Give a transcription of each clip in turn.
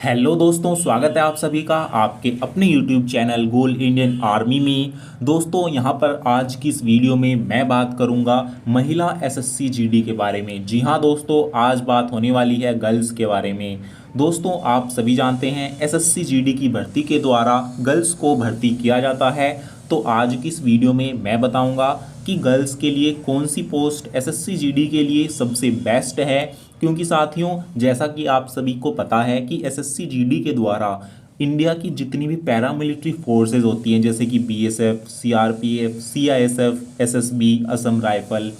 Hello दोस्तों, स्वागत है आप सभी का आपके अपने यूट्यूब चैनल गोल इंडियन आर्मी में। दोस्तों यहाँ पर आज की इस वीडियो में मैं बात करूँगा महिला एसएससी जीडी के बारे में। जी हाँ दोस्तों, आज बात होने वाली है गर्ल्स के बारे में। दोस्तों आप सभी जानते हैं एसएससी जीडी की भर्ती के द्वारा गर्ल्स को भर्ती किया जाता है। तो आज की इस वीडियो में मैं बताऊंगा कि गर्ल्स के लिए कौन सी पोस्ट एसएससी जीडी के लिए सबसे बेस्ट है। क्योंकि साथियों, जैसा कि आप सभी को पता है कि एसएससी जीडी के द्वारा इंडिया की जितनी भी पैरामिलिट्री फोर्सेज होती हैं, जैसे कि BSF, CRPF, CISF, SSB, Assam rifle,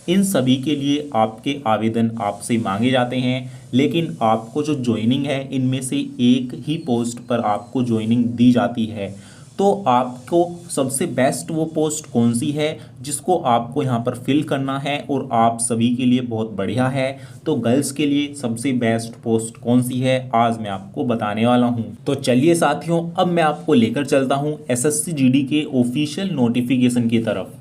इन सभी के लिए आपके आवेदन आपसे मांगे जाते हैं। लेकिन आपको जो ज्वाइनिंग है, इनमें से एक ही पोस्ट पर आपको ज्वाइनिंग दी जाती है। तो आपको सबसे बेस्ट वो पोस्ट कौन सी है जिसको आपको यहाँ पर फिल करना है और आप सभी के लिए बहुत बढ़िया है। तो गर्ल्स के लिए सबसे बेस्ट पोस्ट कौन सी है, आज मैं आपको बताने वाला हूँ। तो चलिए साथियों, अब मैं आपको लेकर चलता हूँ एसएससी जीडी के ऑफिशियल नोटिफिकेशन की तरफ।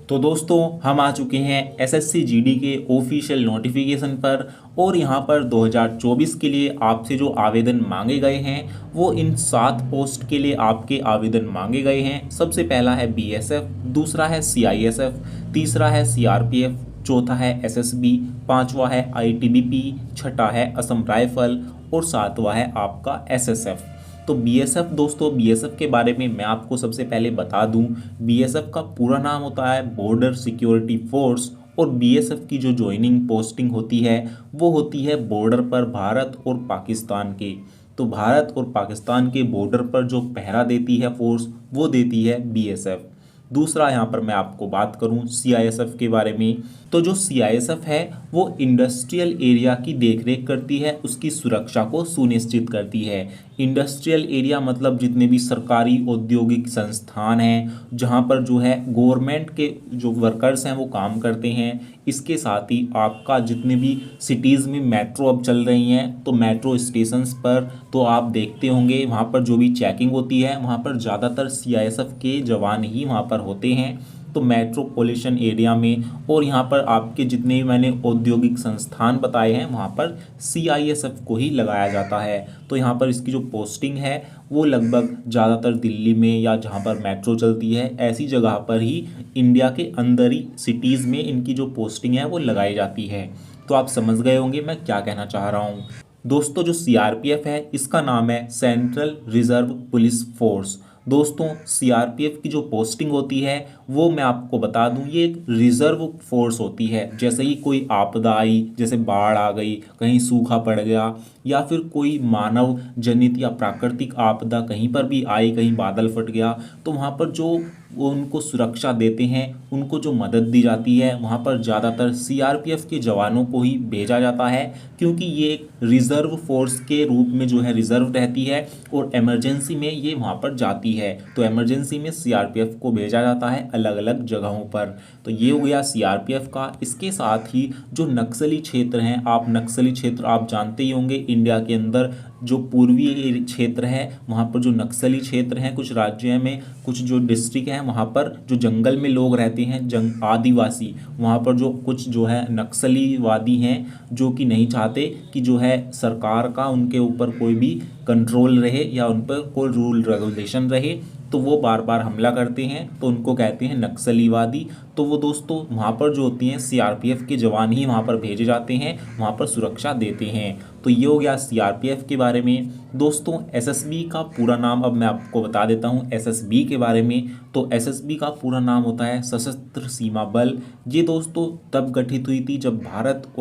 तो दोस्तों हम आ चुके हैं एसएससी जीडी के ऑफिशियल नोटिफिकेशन पर, और यहाँ पर 2024 के लिए आपसे जो आवेदन मांगे गए हैं वो इन 7 पोस्ट के लिए आपके आवेदन मांगे गए हैं। सबसे पहला है बीएसएफ, दूसरा है सीआईएसएफ, तीसरा है सीआरपीएफ, चौथा है एसएसबी, पांचवा है आईटीबीपी, छठा है असम राइफल और सातवां है आपका एसएसएफ। तो बीएसएफ दोस्तों, बीएसएफ के बारे में मैं आपको सबसे पहले बता दूं, बीएसएफ का पूरा नाम होता है बॉर्डर सिक्योरिटी फोर्स। और बीएसएफ की जो ज्वाइनिंग पोस्टिंग होती है वो होती है बॉर्डर पर भारत और पाकिस्तान के। तो भारत और पाकिस्तान के बॉर्डर पर जो पहरा देती है फोर्स, वो देती है बीएसएफ। दूसरा यहाँ पर मैं आपको बात करूँ सीआईएसएफ के बारे में, तो जो सीआईएसएफ है वो इंडस्ट्रियल एरिया की देखरेख करती है, उसकी सुरक्षा को सुनिश्चित करती है। इंडस्ट्रियल एरिया मतलब जितने भी सरकारी औद्योगिक संस्थान हैं जहाँ पर जो है गवर्नमेंट के जो वर्कर्स हैं वो काम करते हैं। इसके साथ ही आपका जितने भी सिटीज़ में मेट्रो अब चल रही हैं, तो मेट्रो स्टेशंस पर तो आप देखते होंगे वहाँ पर जो भी चेकिंग होती है वहाँ पर ज़्यादातर सीआईएसएफ के जवान ही वहाँ पर होते हैं। तो मेट्रोपॉलिटन एरिया में और यहाँ पर आपके जितने भी मैंने औद्योगिक संस्थान बताए हैं वहाँ पर सीआईएसएफ को ही लगाया जाता है। तो यहाँ पर इसकी जो पोस्टिंग है वो लगभग ज़्यादातर दिल्ली में या जहाँ पर मेट्रो चलती है ऐसी जगह पर ही इंडिया के अंदर ही सिटीज़ में इनकी जो पोस्टिंग है वो लगाई जाती है। तो आप समझ गए होंगे मैं क्या कहना चाह रहा हूँ। दोस्तों जो सीआरपीएफ है इसका नाम है सेंट्रल रिजर्व पुलिस फोर्स। दोस्तों सीआरपीएफ की जो पोस्टिंग होती है वो मैं आपको बता दूं, ये एक रिजर्व फोर्स होती है। जैसे ही कोई आपदा आई, जैसे बाढ़ आ गई, कहीं सूखा पड़ गया, या फिर कोई मानव जनित या प्राकृतिक आपदा कहीं पर भी आई, कहीं बादल फट गया, तो वहाँ पर जो वो उनको सुरक्षा देते हैं, उनको जो मदद दी जाती है, वहाँ पर ज़्यादातर सीआरपीएफ के जवानों को ही भेजा जाता है। क्योंकि ये एक रिजर्व फोर्स के रूप में जो है रिजर्व रहती है और इमरजेंसी में ये वहाँ पर जाती है। तो इमरजेंसी में सीआरपीएफ को भेजा जाता है अलग अलग जगहों पर। तो ये हो गया सीआरपीएफ का। इसके साथ ही जो नक्सली क्षेत्र हैं, आप नक्सली क्षेत्र आप जानते ही होंगे, इंडिया के अंदर जो पूर्वी क्षेत्र है वहाँ पर जो नक्सली क्षेत्र हैं, कुछ राज्यों में कुछ जो डिस्ट्रिक्ट हैं वहाँ पर जो जंगल में लोग रहते हैं, आदिवासी, वहाँ पर जो कुछ जो है नक्सलीवादी हैं जो कि नहीं चाहते कि जो है सरकार का उनके ऊपर कोई भी कंट्रोल रहे या उन पर कोई रूल रेगुलेशन रहे, तो वो बार बार हमला करते हैं, तो उनको कहते हैं नक्सलीवादी। तो वो दोस्तों वहाँ पर जो होती हैं सीआरपीएफ के जवान ही वहाँ पर भेजे जाते हैं, वहाँ पर सुरक्षा देते हैं। तो ये हो गया सीआरपीएफ के बारे में। दोस्तों एसएसबी का पूरा नाम अब मैं आपको बता देता हूँ एसएसबी के बारे में। तो एसएसबी का पूरा नाम होता है सशस्त्र सीमा बल। ये दोस्तों तब गठित हुई थी जब भारत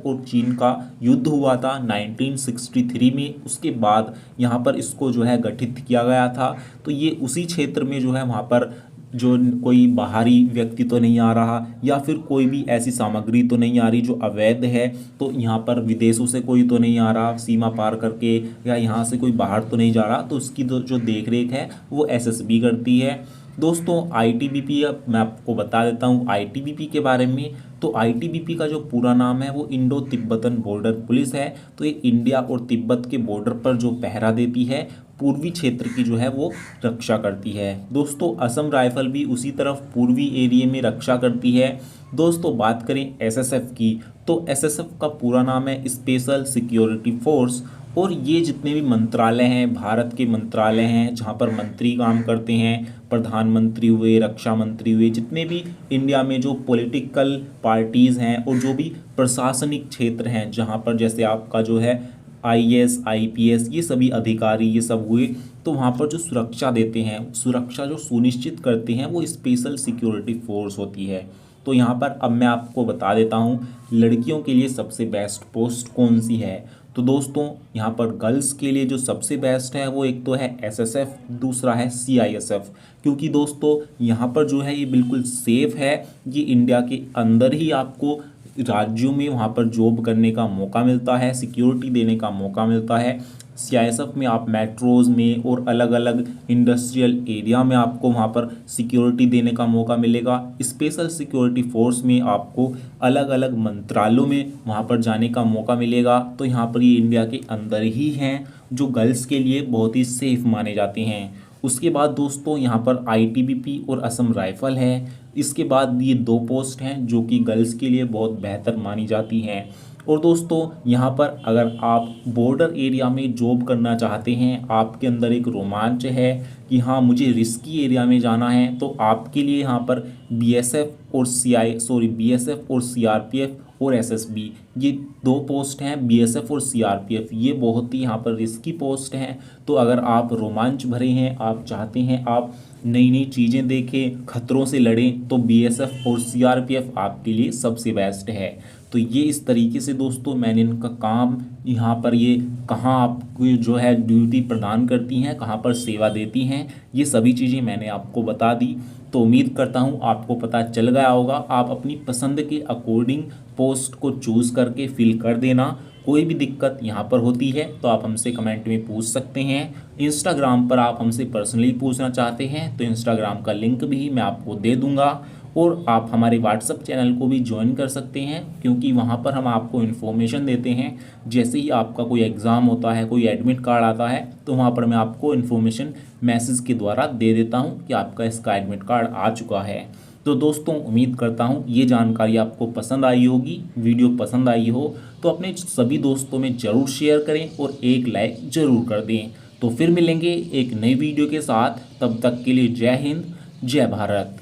और चीन का युद्ध हुआ था 1963 में। उसके बाद यहाँ पर इसको जो है गठित किया गया था। तो ये उसी क्षेत्र में जो है वहाँ पर जो कोई बाहरी व्यक्ति तो नहीं आ रहा या फिर कोई भी ऐसी सामग्री तो नहीं आ रही जो अवैध है, तो यहाँ पर विदेशों से कोई तो नहीं आ रहा सीमा पार करके, या यहाँ से कोई बाहर तो नहीं जा रहा, तो उसकी जो देख रेख है वो एसएसबी करती है। दोस्तों आईटीबीपी अब मैं आपको बता देता हूँ आईटीबीपी के बारे में। तो आईटीबीपी का जो पूरा नाम है वो इंडो तिब्बतन बॉर्डर पुलिस है। तो ये इंडिया और तिब्बत के बॉर्डर पर जो पहरा देती है, पूर्वी क्षेत्र की जो है वो रक्षा करती है। दोस्तों असम राइफल भी उसी तरफ पूर्वी एरिया में रक्षा करती है। दोस्तों बात करें एसएसएफ की, तो एसएसएफ का पूरा नाम है स्पेशल सिक्योरिटी फोर्स। और ये जितने भी मंत्रालय हैं, भारत के मंत्रालय हैं जहाँ पर मंत्री काम करते हैं, प्रधानमंत्री हुए, रक्षा मंत्री हुए, जितने भी इंडिया में जो पॉलिटिकल पार्टीज़ हैं और जो भी प्रशासनिक क्षेत्र हैं जहाँ पर जैसे आपका जो है आईएएस आईपीएस ये सभी अधिकारी ये सब हुए, तो वहाँ पर जो सुरक्षा देते हैं, सुरक्षा जो सुनिश्चित करते हैं वो स्पेशल सिक्योरिटी फोर्स होती है। तो यहाँ पर अब मैं आपको बता देता हूँ लड़कियों के लिए सबसे बेस्ट पोस्ट कौन सी है। तो दोस्तों यहाँ पर गर्ल्स के लिए जो सबसे बेस्ट है वो एक तो है एसएसएफ, दूसरा है सीआईएसएफ। क्योंकि दोस्तों यहाँ पर जो है ये बिल्कुल सेफ है, ये इंडिया के अंदर ही आपको राज्यों में वहाँ पर जॉब करने का मौका मिलता है, सिक्योरिटी देने का मौका मिलता है। सीआईएसएफ में आप मेट्रोज़ में और अलग अलग इंडस्ट्रियल एरिया में आपको वहाँ पर सिक्योरिटी देने का मौका मिलेगा। स्पेशल सिक्योरिटी फोर्स में आपको अलग अलग मंत्रालयों में वहाँ पर जाने का मौका मिलेगा। तो यहाँ पर ये इंडिया के अंदर ही हैं जो गर्ल्स के लिए बहुत ही सेफ माने जाते हैं। उसके बाद दोस्तों यहाँ पर आईटीबीपी और असम राइफल है। इसके बाद ये दो पोस्ट हैं जो कि गर्ल्स के लिए बहुत बेहतर मानी जाती हैं। और दोस्तों यहाँ पर अगर आप बॉर्डर एरिया में जॉब करना चाहते हैं, आपके अंदर एक रोमांच है कि हाँ मुझे रिस्की एरिया में जाना है, तो आपके लिए यहाँ पर बीएसएफ और सीआरपीएफ और एसएसबी ये दो पोस्ट हैं। बीएसएफ और सीआरपीएफ ये बहुत ही यहाँ पर रिस्की पोस्ट हैं। तो अगर आप रोमांच भरे हैं, आप चाहते हैं आप नई नई चीज़ें देखें, खतरों से लड़ें, तो बीएसएफ और सीआरपीएफ आपके लिए सबसे बेस्ट है। तो ये इस तरीके से दोस्तों मैंने इनका काम यहाँ पर ये कहाँ आपको जो है ड्यूटी प्रदान करती हैं, कहाँ पर सेवा देती हैं, ये सभी चीज़ें मैंने आपको बता दी। तो उम्मीद करता हूँ आपको पता चल गया होगा। आप अपनी पसंद के अकॉर्डिंग पोस्ट को चूज़ करके फिल कर देना। कोई भी दिक्कत यहाँ पर होती है तो आप हमसे कमेंट में पूछ सकते हैं। इंस्टाग्राम पर आप हमसे पर्सनली पूछना चाहते हैं तो इंस्टाग्राम का लिंक भी मैं आपको दे दूँगा। और आप हमारे व्हाट्सएप चैनल को भी ज्वाइन कर सकते हैं, क्योंकि वहाँ पर हम आपको इन्फॉर्मेशन देते हैं। जैसे ही आपका कोई एग्ज़ाम होता है, कोई एडमिट कार्ड आता है, तो वहाँ पर मैं आपको इन्फॉर्मेशन मैसेज के द्वारा दे देता हूँ कि आपका इसका एडमिट कार्ड आ चुका है। तो दोस्तों उम्मीद करता हूँ ये जानकारी आपको पसंद आई होगी। वीडियो पसंद आई हो तो अपने सभी दोस्तों में ज़रूर शेयर करें और एक लाइक ज़रूर कर दें। तो फिर मिलेंगे एक नई वीडियो के साथ, तब तक के लिए जय हिंद, जय भारत।